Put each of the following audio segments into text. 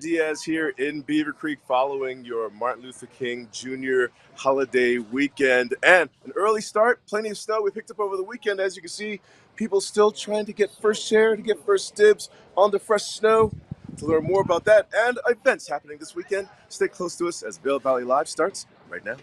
Diaz here in Beaver Creek following your Martin Luther King Jr. holiday weekend. And an early start, plenty of snow we picked up over the weekend. As you can see, people still trying to get first share, to get first dibs on the fresh snow. To learn more about that and events happening this weekend, stay close to us as Vail Valley Live starts right now.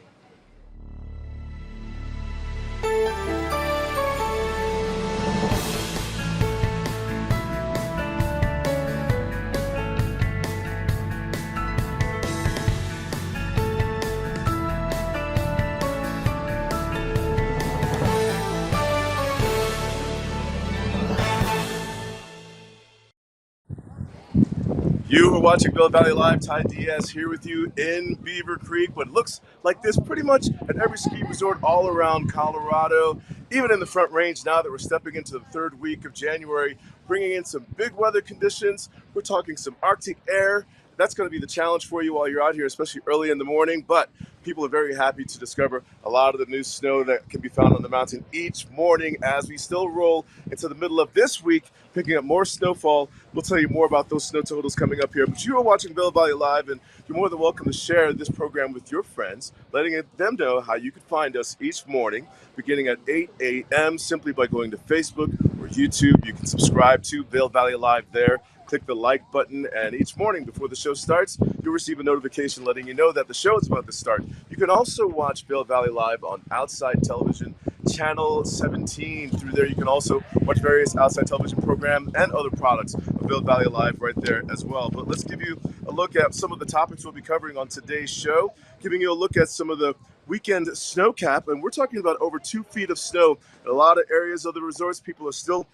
You are watching Vail Valley Live. Ty Diaz here with you in Beaver Creek. What looks like this pretty much at every ski resort all around Colorado, even in the Front Range now that we're stepping into the third week of January, bringing in some big weather conditions. We're talking some Arctic air. That's going to be the challenge for you while you're out here, especially early in the morning. But people are very happy to discover a lot of the new snow that can be found on the mountain each morning as we still roll into the middle of this week, picking up more snowfall. We'll tell you more about those snow totals coming up here. But you are watching Vail Valley Live, and you're more than welcome to share this program with your friends, letting them know how you can find us each morning, beginning at 8 a.m. simply by going to Facebook or YouTube. You can subscribe to Vail Valley Live there. Click the like button, and each morning before the show starts, you'll receive a notification letting you know that the show is about to start. You can also watch Vail Valley Live on Outside Television, Channel 17. Through there, you can also watch various Outside Television programs and other products of Vail Valley Live right there as well. But let's give you a look at some of the topics we'll be covering on today's show, giving you a look at some of the weekend snow cap, and we're talking about over 2 feet of snow in a lot of areas of the resorts. People are still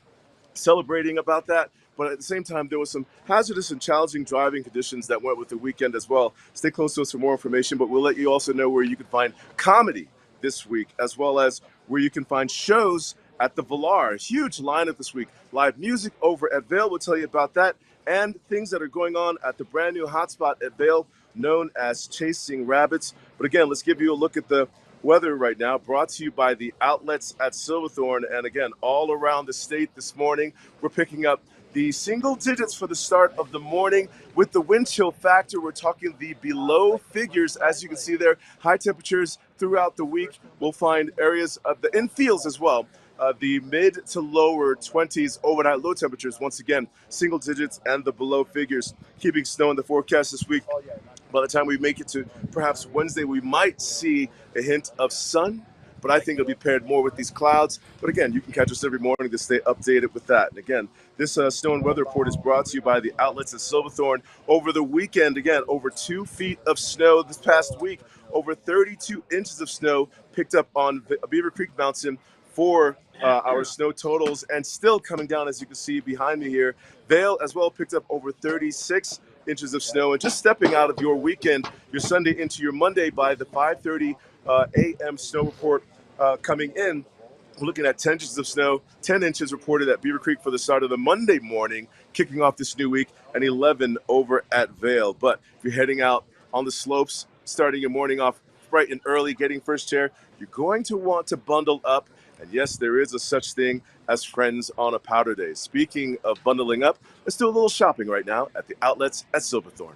celebrating about that. But at the same time, there was some hazardous and challenging driving conditions that went with the weekend as well. Stay close to us for more information, but we'll let you also know where you can find comedy this week, as well as where you can find shows at the Vilar. Huge lineup this week. Live music over at Vail. We'll tell you about that and things that are going on at the brand new hotspot at Vail known as Chasing Rabbits. But again, let's give you a look at the weather right now, brought to you by the outlets at Silverthorne. And again, all around the state this morning, we're picking up the single digits for the start of the morning. With the wind chill factor, we're talking the below figures. As you can see there, high temperatures throughout the week. We'll find areas of the infields as well. The mid to lower 20s overnight low temperatures. Once again, single digits and the below figures. Keeping snow in the forecast this week. By the time we make it to perhaps Wednesday, we might see a hint of sun, but I think it'll be paired more with these clouds. But again, you can catch us every morning to stay updated with that. And again, this snow and weather report is brought to you by the outlets at Silverthorne. Over the weekend, again, over 2 feet of snow this past week, over 32 inches of snow picked up on Beaver Creek Mountain for our snow totals, and still coming down, as you can see behind me here. Vail as well picked up over 36 inches of snow. And just stepping out of your weekend, your Sunday into your Monday by the 5:30 a.m. snow report coming in, we're looking at 10 inches of snow, 10 inches reported at Beaver Creek for the start of the Monday morning, kicking off this new week, and 11 over at Vail. But if you're heading out on the slopes, starting your morning off bright and early, getting first chair, you're going to want to bundle up. And yes, there is a such thing as friends on a powder day. Speaking of bundling up, let's do a little shopping right now at the outlets at Silverthorne.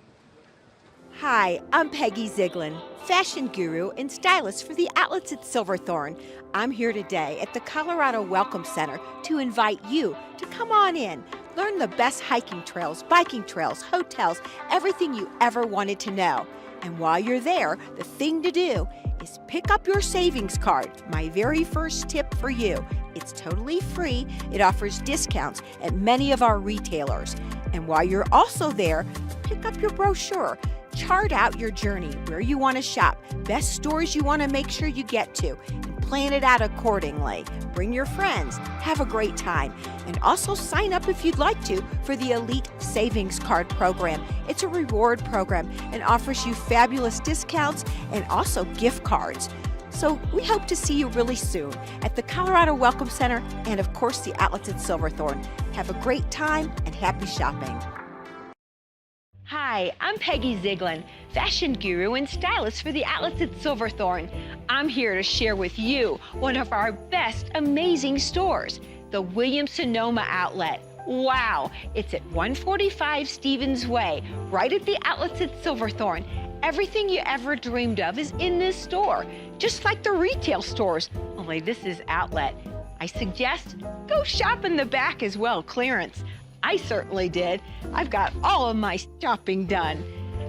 Hi, I'm Peggy Ziegler, fashion guru and stylist for the outlets at Silverthorne. I'm here today at the Colorado Welcome Center to invite you to come on in, learn the best hiking trails, biking trails, hotels, everything you ever wanted to know. And while you're there, the thing to do is pick up your savings card, my very first tip for you. It's totally free. It offers discounts at many of our retailers. And while you're also there, pick up your brochure. Chart out your journey, where you want to shop, best stores you want to make sure you get to, and plan it out accordingly. Bring your friends, have a great time, and also sign up if you'd like to for the Elite Savings Card program. It's a reward program and offers you fabulous discounts and also gift cards. So we hope to see you really soon at the Colorado Welcome Center and of course the outlets at Silverthorne. Have a great time and happy shopping. Hi, I'm Peggy Ziegler, fashion guru and stylist for the outlets at Silverthorne. I'm here to share with you one of our best amazing stores, the Williams-Sonoma outlet. Wow, it's at 145 Stevens Way, right at the outlets at Silverthorne. Everything you ever dreamed of is in this store, just like the retail stores, only this is outlet. I suggest go shop in the back as well, clearance. I certainly did. I've got all of my shopping done.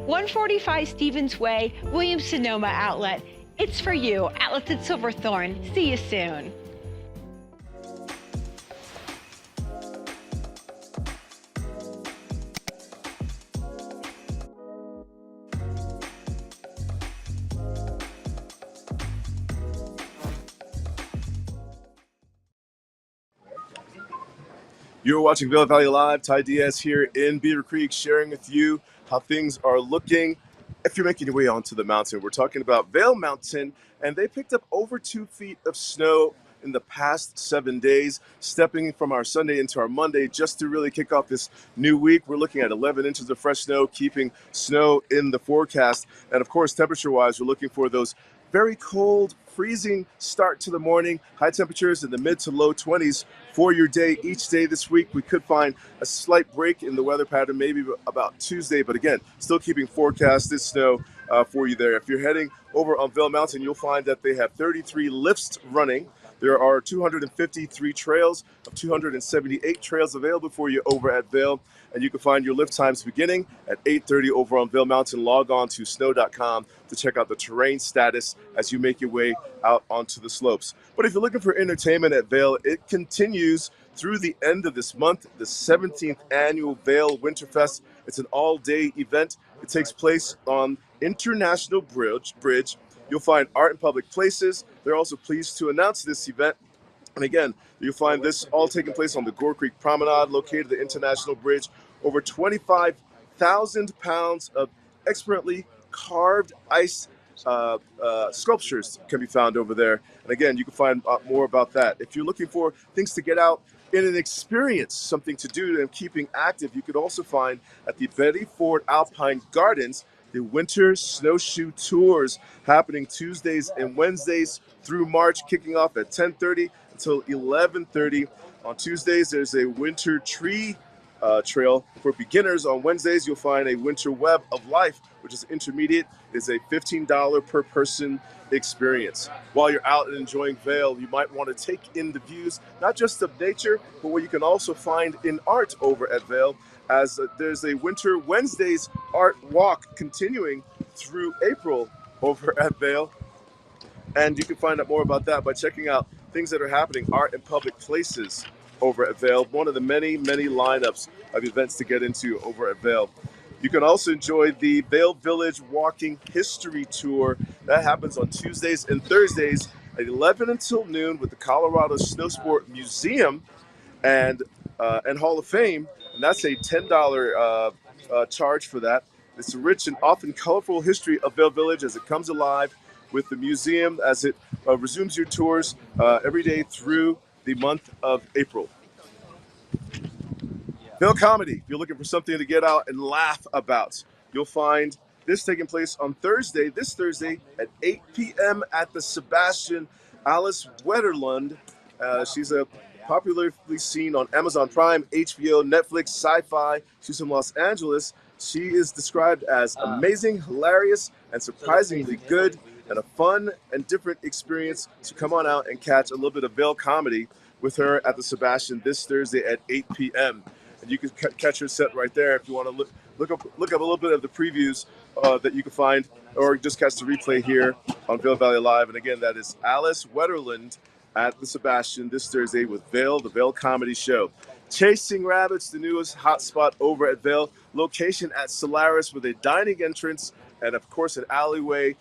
145 Stevens Way, Williams-Sonoma Outlet. It's for you, outlets at Silverthorne. See you soon. You're watching Vail Valley Live. Ty Diaz here in Beaver Creek, sharing with you how things are looking. If you're making your way onto the mountain, we're talking about Vail Mountain, and they picked up over 2 feet of snow in the past 7 days, stepping from our Sunday into our Monday just to really kick off this new week. We're looking at 11 inches of fresh snow, keeping snow in the forecast. And of course, temperature-wise, we're looking for those very cold, freezing start to the morning, high temperatures in the mid to low 20s for your day. Each day this week, we could find a slight break in the weather pattern, maybe about Tuesday, but again, still keeping forecasted snow for you there. If you're heading over on Vail Mountain, you'll find that they have 33 lifts running. There are 253 trails of 278 trails available for you over at Vail, and you can find your lift times beginning at 8:30 over on Vail Mountain. Log on to snow.com to check out the terrain status as you make your way out onto the slopes. But if you're looking for entertainment at Vail, it continues through the end of this month, the 17th annual Vail Winterfest. It's an all-day event. It takes place on International Bridge. You'll find art in public places. They're also pleased to announce this event. And again, you'll find this all taking place on the Gore Creek Promenade, located at the International Bridge. Over 25,000 pounds of expertly carved ice sculptures can be found over there. And again, you can find out more about that. If you're looking for things to get out in an experience, something to do and keeping active, you could also find at the Betty Ford Alpine Gardens the winter snowshoe tours happening Tuesdays and Wednesdays through March, kicking off at 10:30 until 11:30. On Tuesdays, there's a winter tree trail for beginners. On Wednesdays, you'll find a winter web of life, which is intermediate. It's a $15 per person experience. While you're out and enjoying Vail, you might want to take in the views, not just of nature, but what you can also find in art over at Vail, as there's a Winter Wednesdays art walk continuing through April over at Vail. And you can find out more about that by checking out things that are happening, art in public places over at Vail, one of the many, many lineups of events to get into over at Vail. You can also enjoy the Vail Village Walking History Tour. That happens on Tuesdays and Thursdays at 11 until noon with the Colorado Snow Sport Museum and Hall of Fame. And that's a $10 charge for that. It's a rich and often colorful history of Vail Village as it comes alive with the museum as it resumes your tours every day through the month of April. Vail Comedy, if you're looking for something to get out and laugh about, you'll find this taking place on this Thursday at 8 p.m. at the Sebastian. Alice Wetterlund, she's a popularly seen on Amazon Prime, HBO, Netflix, Sci-Fi. She's from Los Angeles. She is described as amazing, hilarious, and surprisingly good, and a fun and different experience. So come on out and catch a little bit of Vail Comedy with her at the Sebastian this Thursday at 8 p.m. And you can catch her set right there if you want to look up a little bit of the previews that you can find, or just catch the replay here on Vail Valley Live. And again, that is Alice Wetterlund at the Sebastian this Thursday with Vail, the Vail Comedy Show. Chasing Rabbits, the newest hotspot over at Vail, location at Solaris with a dining entrance and, of course, an alleyway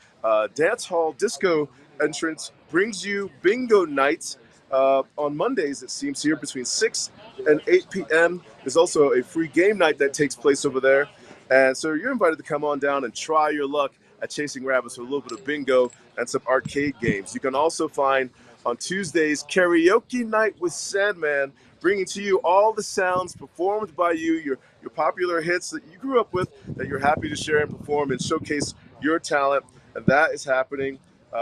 dance hall disco entrance, brings you bingo nights on Mondays, it seems, here between 6 and 8 p.m. There's also a free game night that takes place over there. And so you're invited to come on down and try your luck at Chasing Rabbits with a little bit of bingo and some arcade games. You can also find on Tuesdays karaoke night with Sandman, bringing to you all the sounds performed by you, your popular hits that you grew up with, that you're happy to share and perform and showcase your talent. And that is happening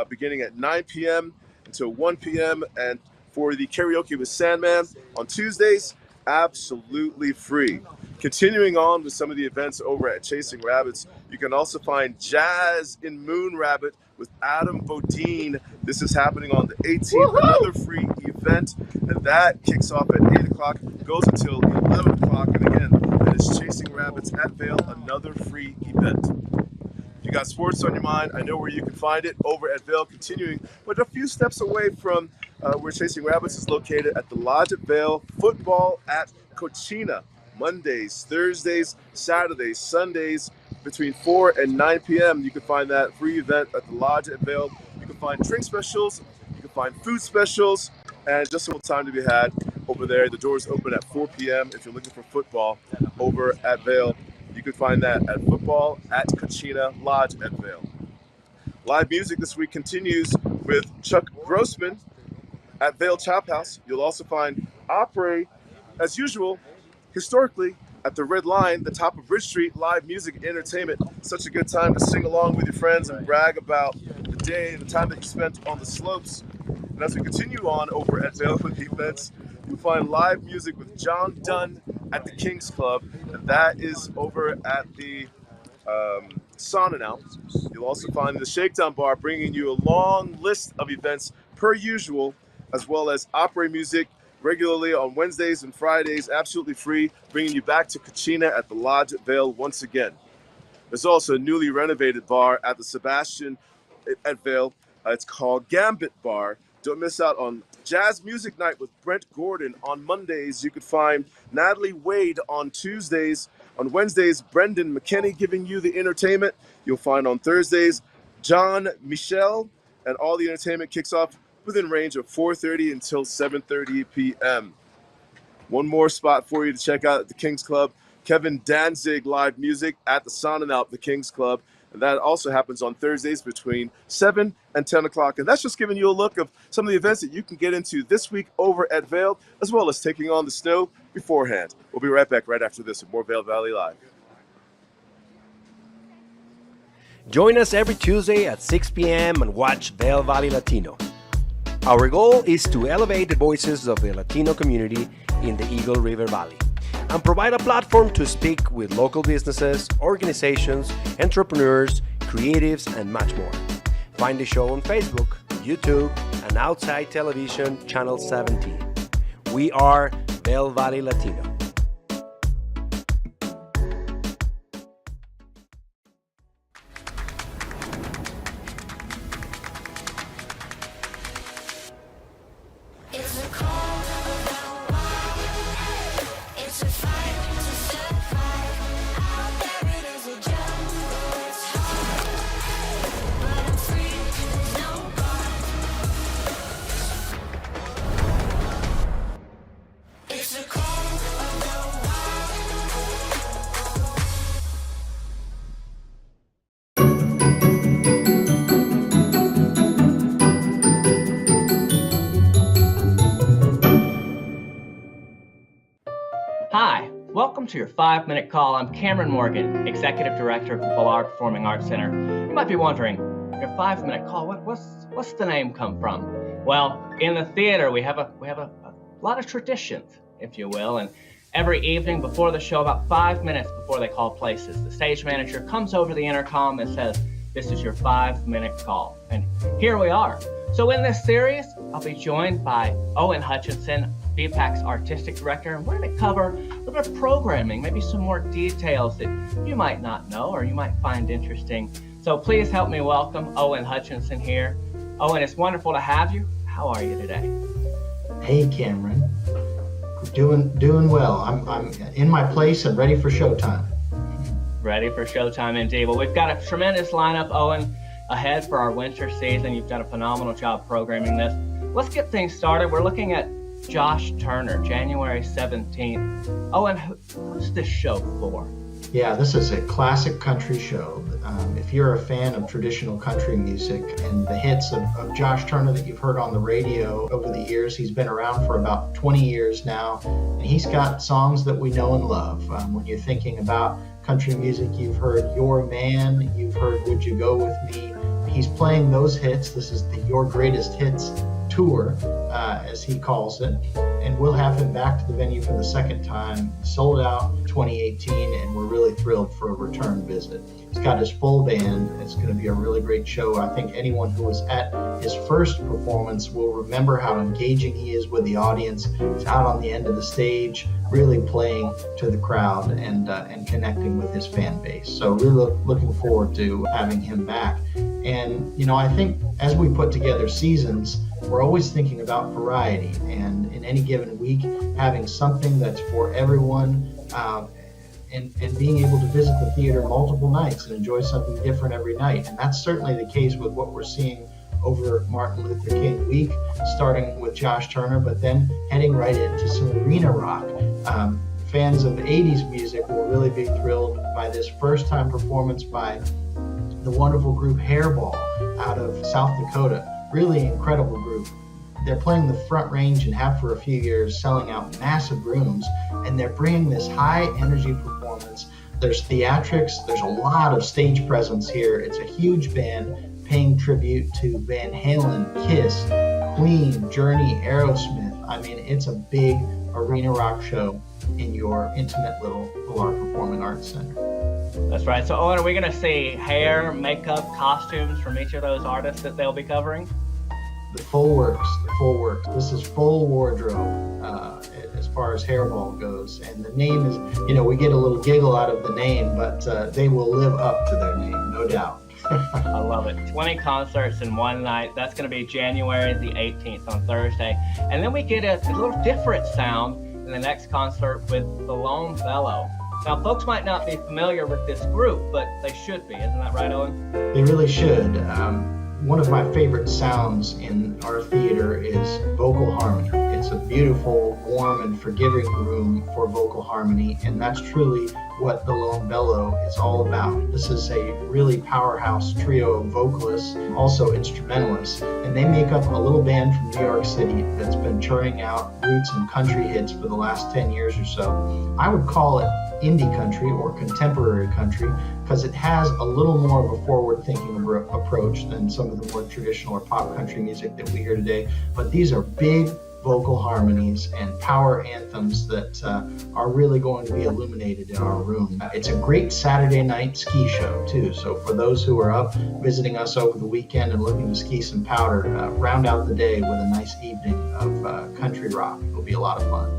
beginning at 9 p.m. until 1 p.m. And for the karaoke with Sandman on Tuesdays, absolutely free. Continuing on with some of the events over at Chasing Rabbits, you can also find Jazz in Moon Rabbit with Adam Bodine. This is happening on the 18th, Woo-hoo! Another free event, and that kicks off at 8 o'clock, goes until 11 o'clock, and again, that is Chasing Rabbits at Vail, another free event. You got sports on your mind, I know where you can find it, over at Vail, continuing, but a few steps away from where Chasing Rabbits is located at the Lodge at Vail, football at Cochina, Mondays, Thursdays, Saturdays, Sundays, between 4 and 9 p.m. You can find that free event at the Lodge at Vail. You can find drink specials, you can find food specials, and just a little time to be had over there. The doors open at 4 p.m. if you're looking for football over at Vail. You can find that at football at Cochina Lodge at Vail. Live music this week continues with Chuck Grossman at Vail Chop House. You'll also find Opry, as usual, historically, at the Red Line, the top of Bridge Street, live music and entertainment. Such a good time to sing along with your friends and brag about the day and the time that you spent on the slopes. And as we continue on over at Vail with the events, you'll find live music with John Dunn at the Kings Club, and that is over at the sauna now. You'll also find the Shakedown Bar bringing you a long list of events per usual, as well as opera music regularly on Wednesdays and Fridays, absolutely free, bringing you back to Cochina at the Lodge at Vail once again. There's also a newly renovated bar at the Sebastian at Vail. It's called Gambit Bar. Don't miss out on Jazz Music Night with Brent Gordon on Mondays. You could find Natalie Wade on Tuesdays. On Wednesdays, Brendan McKinney giving you the entertainment. You'll find on Thursdays, John Michel, and all the entertainment kicks off within range of 4:30 until 7:30 p.m. One more spot for you to check out at the Kings Club. Kevin Danzig live music at the sauna now at the Kings Club. And that also happens on Thursdays between 7 and 10 o'clock. And that's just giving you a look of some of the events that you can get into this week over at Vail, as well as taking on the snow beforehand. We'll be right back right after this with more Vail Valley Live. Join us every Tuesday at 6 p.m. and watch Vail Valley Latino. Our goal is to elevate the voices of the Latino community in the Eagle River Valley and provide a platform to speak with local businesses, organizations, entrepreneurs, creatives, and much more. Find the show on Facebook, YouTube, and Outside Television Channel 17. We are Vail Valley Latino. Hi, welcome to your 5-minute call. I'm Cameron Morgan, Executive Director of the Vilar Performing Arts Center. You might be wondering, your 5-minute call, what's the name come from? Well, in the theater, we have a lot of traditions, if you will, and every evening before the show, about 5 minutes before they call places, the stage manager comes over the intercom and says, "This is your 5-minute call." And here we are. So in this series, I'll be joined by Owen Hutchinson, VPAC's Artistic Director, and we're going to cover a little bit of programming, maybe some more details that you might not know or you might find interesting. So please help me welcome Owen Hutchinson here. Owen, it's wonderful to have you. How are you today? Hey, Cameron. Doing well. I'm in my place and ready for showtime. Ready for showtime indeed. Well, we've got a tremendous lineup, Owen, ahead for our winter season. You've done a phenomenal job programming this. Let's get things started. We're looking at Josh Turner, January 17th. Owen, who's this show for? Yeah, this is a classic country show. If you're a fan of traditional country music and the hits of Josh Turner that you've heard on the radio over the years, he's been around for about 20 years now, and he's got songs that we know and love. When you're thinking about country music, you've heard Your Man, you've heard Would You Go With Me. He's playing those hits. This is the Your Greatest Hits tour, as he calls it, and we'll have him back to the venue for the second time. Sold out 2018, and we're really thrilled for a return visit. He's got his full band. It's going to be a really great show. I think anyone who was at his first performance will remember how engaging he is with the audience. He's out on the end of the stage, really playing to the crowd and connecting with his fan base. So really looking forward to having him back. And, I think as we put together seasons, we're always thinking about variety, and in any given week, having something that's for everyone, and being able to visit the theater multiple nights and enjoy something different every night. And that's certainly the case with what we're seeing over Martin Luther King week, starting with Josh Turner, but then heading right into some arena rock. Fans of 80s music will really be thrilled by this first-time performance by the wonderful group Hairball out of South Dakota. Really incredible group. They're playing the Front Range and have for a few years, selling out massive rooms, and they're bringing this high energy performance. There's theatrics, there's a lot of stage presence here. It's a huge band paying tribute to Van Halen, Kiss, Queen, Journey, Aerosmith. I mean, it's a big arena rock show in your intimate little Vilar Performing Arts Center. That's right. So, Owen, are we going to see hair, makeup, costumes from each of those artists that they'll be covering? The full works. This is full wardrobe as far as Hairball goes. And the name is, we get a little giggle out of the name, but they will live up to their name, no doubt. I love it. 20 concerts in one night. That's going to be January the 18th on Thursday. And then we get a little different sound in the next concert with the Lone Bellow. Now, folks might not be familiar with this group, but they should be. Isn't that right, Owen? They really should. One of my favorite sounds in our theater is vocal harmony. It's a beautiful, warm, and forgiving room for vocal harmony, and that's truly what the Lone Bellow is all about. This is a really powerhouse trio of vocalists, also instrumentalists, and they make up a little band from New York City that's been churning out roots and country hits for the last 10 years or so. I would call it indie country or contemporary country because it has a little more of a forward-thinking approach than some of the more traditional or pop country music that we hear today. But these are big vocal harmonies and power anthems that are really going to be illuminated in our room. It's a great Saturday night ski show too. So for those who are up visiting us over the weekend and looking to ski some powder, round out the day with a nice evening of country rock. It'll be a lot of fun.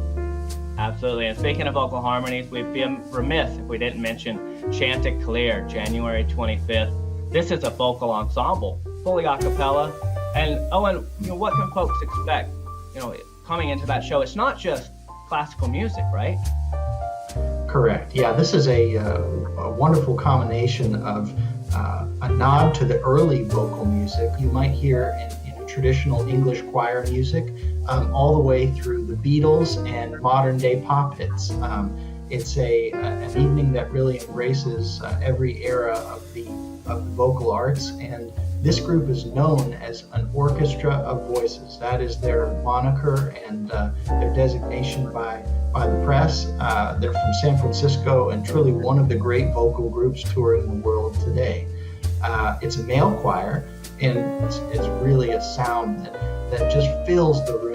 Absolutely. And speaking of vocal harmonies, we'd be remiss if we didn't mention Chantic Clear, January 25th. This is a vocal ensemble, fully a cappella. And Owen, what can folks expect, coming into that show? It's not just classical music, right? Correct. Yeah, this is a wonderful combination of a nod to the early vocal music you might hear in traditional English choir music, all the way through the Beatles and modern day pop hits. It's an evening that really embraces every era of the vocal arts, and this group is known as an orchestra of voices. That is their moniker and their designation by the press. They're from San Francisco and truly one of the great vocal groups touring the world today. It's a male choir, and it's really a sound that just fills the room.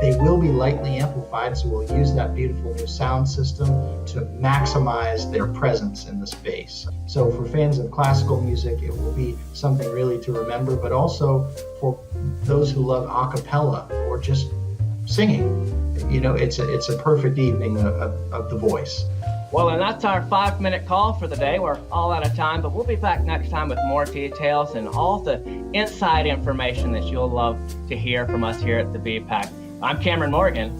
They will be lightly amplified, so we'll use that beautiful new sound system to maximize their presence in the space. So for fans of classical music, it will be something really to remember, but also for those who love a cappella or just singing, it's a perfect evening of the voice. Well, and that's our 5-minute call for the day. We're all out of time, but we'll be back next time with more details and all the inside information that you'll love to hear from us here at the VPAC. I'm Cameron Morgan.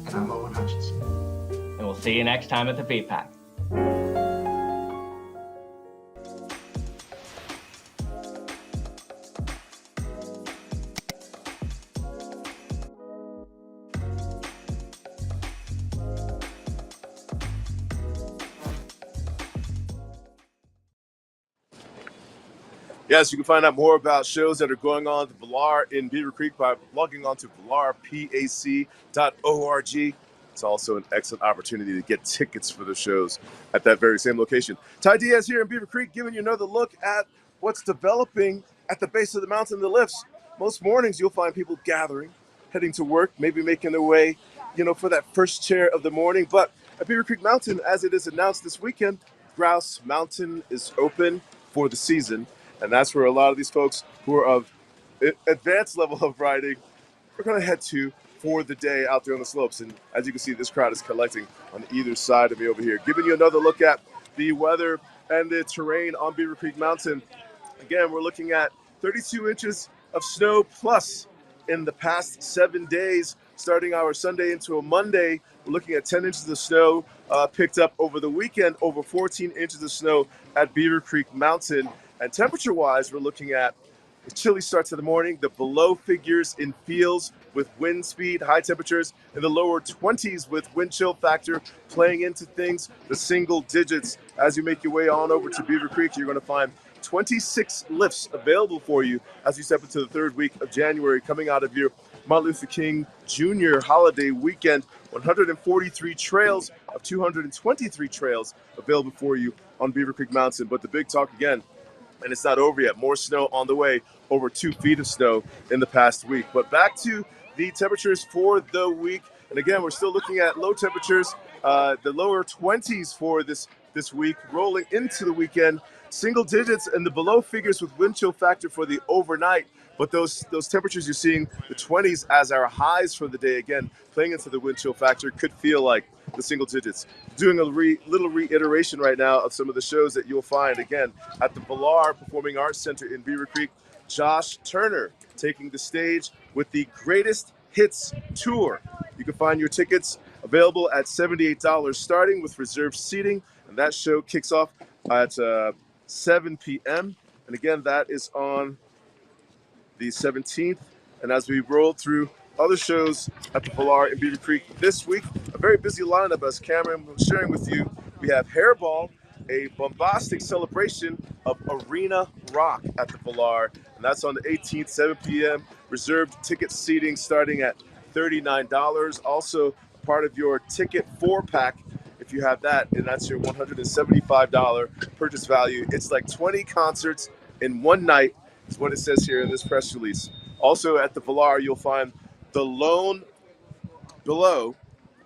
And I'm Owen Hutchinson. And we'll see you next time at the VPAC. Yes, you can find out more about shows that are going on at Vilar in Beaver Creek by logging on to vilarpac.org. It's also an excellent opportunity to get tickets for the shows at that very same location. Ty Diaz here in Beaver Creek, giving you another look at what's developing at the base of the mountain, the lifts. Most mornings you'll find people gathering heading to work, maybe making their way, for that first chair of the morning. But at Beaver Creek Mountain, as it is announced this weekend, Grouse Mountain is open for the season. And that's where a lot of these folks who are of advanced level of riding are going to head to for the day out there on the slopes. And as you can see, this crowd is collecting on either side of me over here. Giving you another look at the weather and the terrain on Beaver Creek Mountain. Again, we're looking at 32 inches of snow plus in the past 7 days, starting our Sunday into a Monday. We're looking at 10 inches of snow picked up over the weekend, over 14 inches of snow at Beaver Creek Mountain. And temperature-wise, we're looking at a chilly start to the morning, the below figures in fields with wind speed, high temperatures in the lower 20s with wind chill factor playing into things, the single digits. As you make your way on over to Beaver Creek, you're going to find 26 lifts available for you as you step into the third week of January, coming out of your Martin Luther King Jr. holiday weekend. 143 trails of 223 trails available for you on Beaver Creek Mountain. But the big talk again, and it's not over yet. More snow on the way, over 2 feet of snow in the past week. But back to the temperatures for the week. And again, we're still looking at low temperatures, the lower 20s for this week, rolling into the weekend. Single digits and the below figures with wind chill factor for the overnight. But those temperatures you're seeing, the 20s as our highs for the day, again, playing into the wind chill factor, could feel like the single digits. Doing a little reiteration right now of some of the shows that you'll find, again, at the Vilar Performing Arts Center in Beaver Creek. Josh Turner taking the stage with the Greatest Hits Tour. You can find your tickets available at $78 starting with reserved seating. And that show kicks off at 7 p.m. And again, that is on the 17th. And as we roll through other shows at the Vilar in Beaver Creek this week, a very busy lineup as Cameron was sharing with you. We have Hairball, a bombastic celebration of arena rock at the Vilar, and that's on the 18th, 7 p.m. Reserved ticket seating starting at $39. Also part of your ticket 4-pack if you have that, and that's your $175 purchase value. It's like 20 concerts in one night is what it says here in this press release. Also at the Vilar, you'll find The Lone Below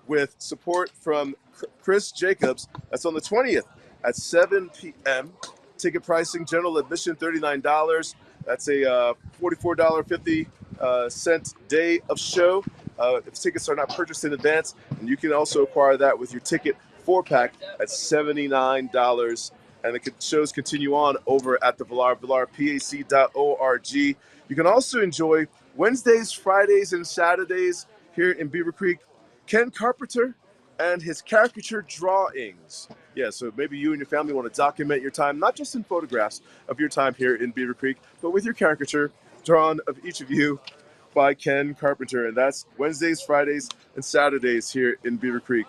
with support from Chris Jacobs. That's on the 20th at 7 p.m. Ticket pricing, general admission $39. That's a $44.50 day of show. If tickets are not purchased in advance, and you can also acquire that with your ticket 4-pack at $79. And the shows continue on over at the Vilar, vilarpac.org. You can also enjoy Wednesdays, Fridays, and Saturdays here in Beaver Creek, Ken Carpenter and his caricature drawings. Yeah, so maybe you and your family want to document your time, not just in photographs of your time here in Beaver Creek, but with your caricature drawn of each of you by Ken Carpenter. And that's Wednesdays, Fridays, and Saturdays here in Beaver Creek.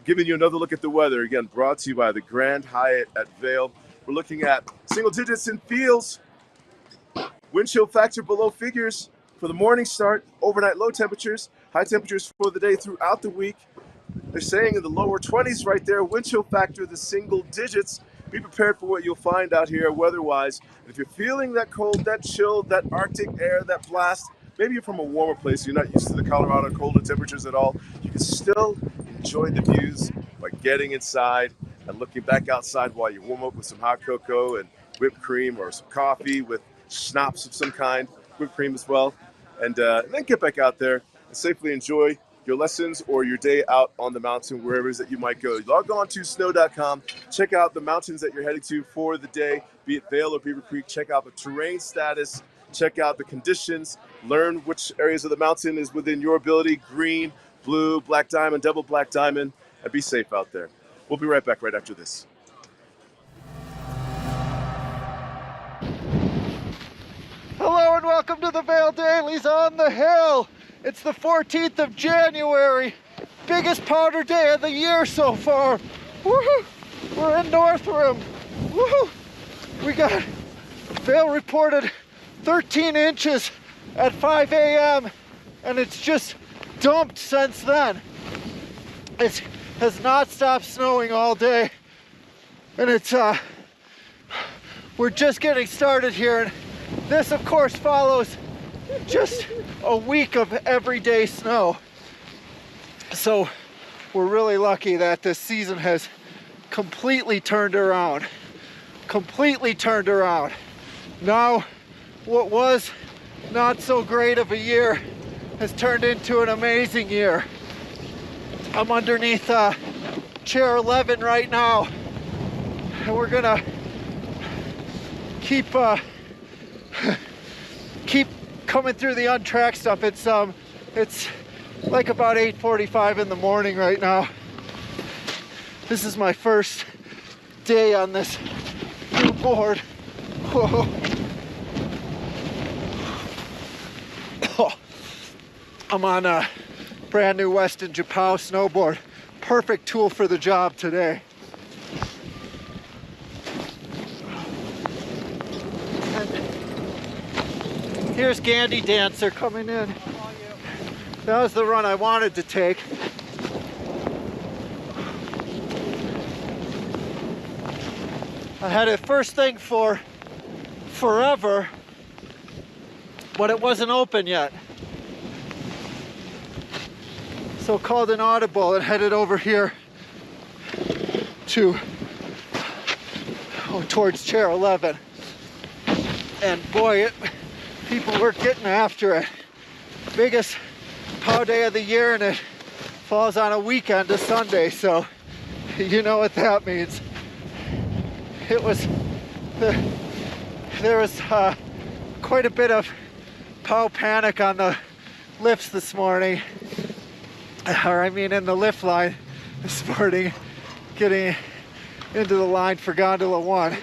Giving you another look at the weather, again, brought to you by the Grand Hyatt at Vail. We're looking at single digits in fields, wind chill factor below figures for the morning start, overnight low temperatures, high temperatures for the day throughout the week. They're saying in the lower 20s right there, wind chill factor, the single digits. Be prepared for what you'll find out here weather-wise. And if you're feeling that cold, that chill, that Arctic air, that blast, maybe you're from a warmer place, you're not used to the Colorado colder temperatures at all, you can still enjoy the views by getting inside and looking back outside while you warm up with some hot cocoa and whipped cream or some coffee with schnapps of some kind, whipped cream as well. And then get back out there and safely enjoy your lessons or your day out on the mountain, wherever it is that you might go. Log on to snow.com, check out the mountains that you're heading to for the day, be it Vail or Beaver Creek. Check out the terrain status, check out the conditions, learn which areas of the mountain is within your ability, green, blue, black diamond, double black diamond, and be safe out there. We'll be right back right after this. Hello and welcome to the Vail Dailies on the Hill. It's the 14th of January, biggest powder day of the year so far. Woohoo! We're in Northram. Woohoo! We got Vail reported 13 inches at 5 a.m. and it's just dumped since then. It has not stopped snowing all day, and it's we're just getting started here. And this, of course, follows just a week of everyday snow. So we're really lucky that this season has completely turned around. Completely turned around. Now, what was not so great of a year has turned into an amazing year. I'm underneath chair 11 right now, and we're gonna keep coming through the untracked stuff. It's like about 8:45 in the morning right now. This is my first day on this new board. Whoa. I'm on a brand new Weston Japao snowboard. Perfect tool for the job today. And here's Gandhi Dancer coming in. That was the run I wanted to take. I had it first thing for forever, but it wasn't open yet. So called an audible and headed over here to towards chair 11. And boy, people were getting after it. Biggest POW day of the year, and it falls on a weekend, a Sunday, so you know what that means. It was there was quite a bit of POW panic on the lifts this morning. Or I mean in the lift line this morning, getting into the line for gondola 1.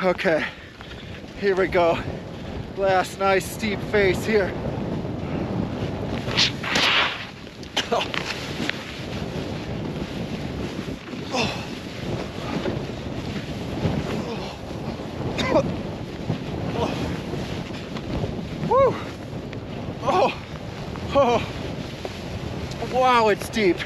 Okay, here we go. Last nice steep face here. Oh. Oh. Woo! Oh, oh, wow, it's deep.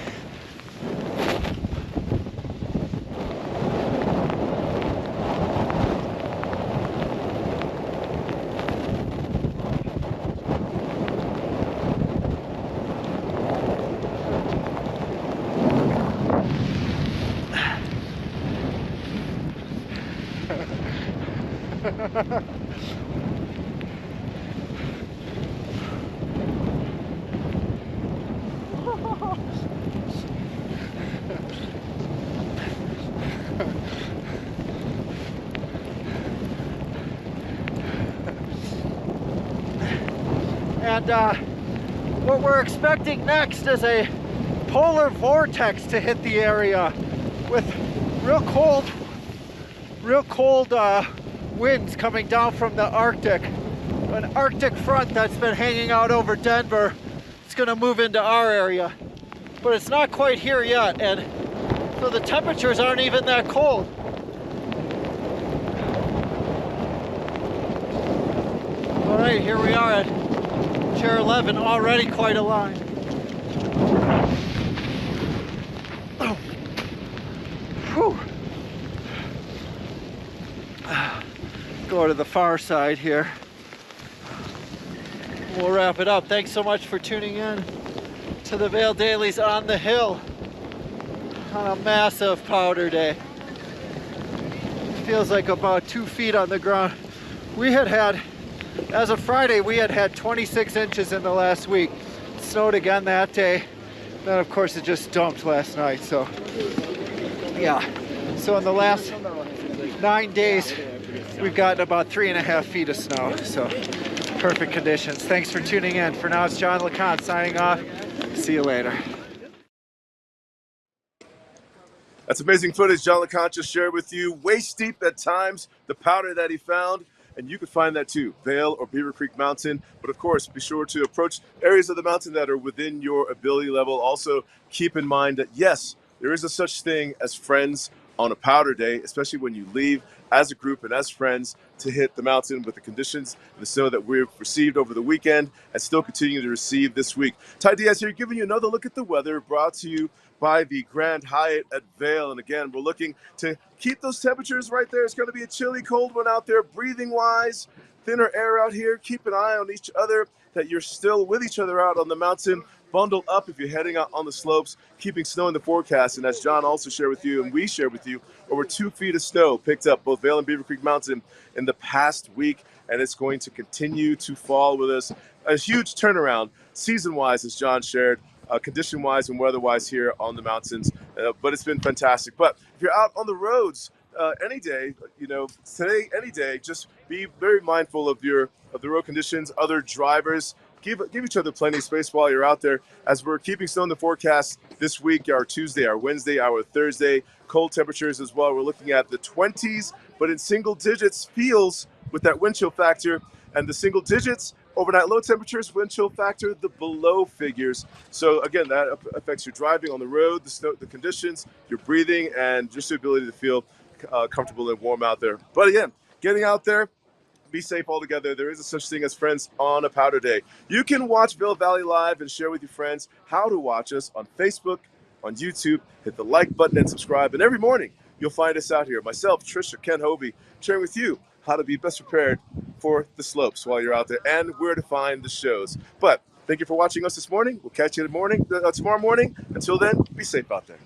And what we're expecting next is a polar vortex to hit the area with real cold winds coming down from the Arctic. An Arctic front that's been hanging out over Denver. It's gonna move into our area, but it's not quite here yet, and so the temperatures aren't even that cold. All right, here we are at chair 11, already quite a line. Oh. Whew. Go to the far side here. We'll wrap it up. Thanks so much for tuning in to the Vail Dailies on the Hill on a massive powder day. Feels like about 2 feet on the ground. We had, as of Friday, we had 26 inches in the last week. It snowed again that day. Then of course it just dumped last night, so yeah. So in the last 9 days, we've gotten about 3.5 feet of snow, so perfect conditions. Thanks for tuning in. For now, it's John LeConte signing off. See you later. That's amazing footage John LeConte just shared with you. Waist steep at times, the powder that he found. And you can find that too, Vail or Beaver Creek Mountain. But of course, be sure to approach areas of the mountain that are within your ability level. Also, keep in mind that yes, there is a such thing as friends on a powder day, especially when you leave as a group and as friends to hit the mountain with the conditions and the snow that we've received over the weekend and still continue to receive this week. Ty Diaz here, giving you another look at the weather, brought to you by the Grand Hyatt at Vail. And again, we're looking to keep those temperatures right there. It's going to be a chilly, cold one out there, breathing-wise, thinner air out here. Keep an eye on each other, that you're still with each other out on the mountain. Bundle up if you're heading out on the slopes, keeping snow in the forecast. And as John also shared with you, and we shared with you, over 2 feet of snow picked up both Vail and Beaver Creek Mountain in the past week, and it's going to continue to fall with us. A huge turnaround season-wise, as John shared, condition-wise and weather-wise here on the mountains. But it's been fantastic. But if you're out on the roads any day, today, any day, just be very mindful of the road conditions, other drivers. Give each other plenty of space while you're out there, as we're keeping snow in the forecast this week, our Tuesday, our Wednesday, our Thursday. Cold temperatures as well. We're looking at the 20s, but in single digits feels with that wind chill factor, and the single digits overnight low temperatures, wind chill factor, the below figures. So again, that affects your driving on the road, the snow, the conditions, your breathing, and just the ability to feel comfortable and warm out there. But again, getting out there, be safe altogether. There is a such thing as friends on a powder day. You can watch Vail Valley Live and share with your friends how to watch us on Facebook, on YouTube. Hit the like button and subscribe. And every morning, you'll find us out here. Myself, Trisha, Ken Hovey, sharing with you how to be best prepared for the slopes while you're out there and where to find the shows. But thank you for watching us this morning. We'll catch you tomorrow morning. Until then, be safe out there.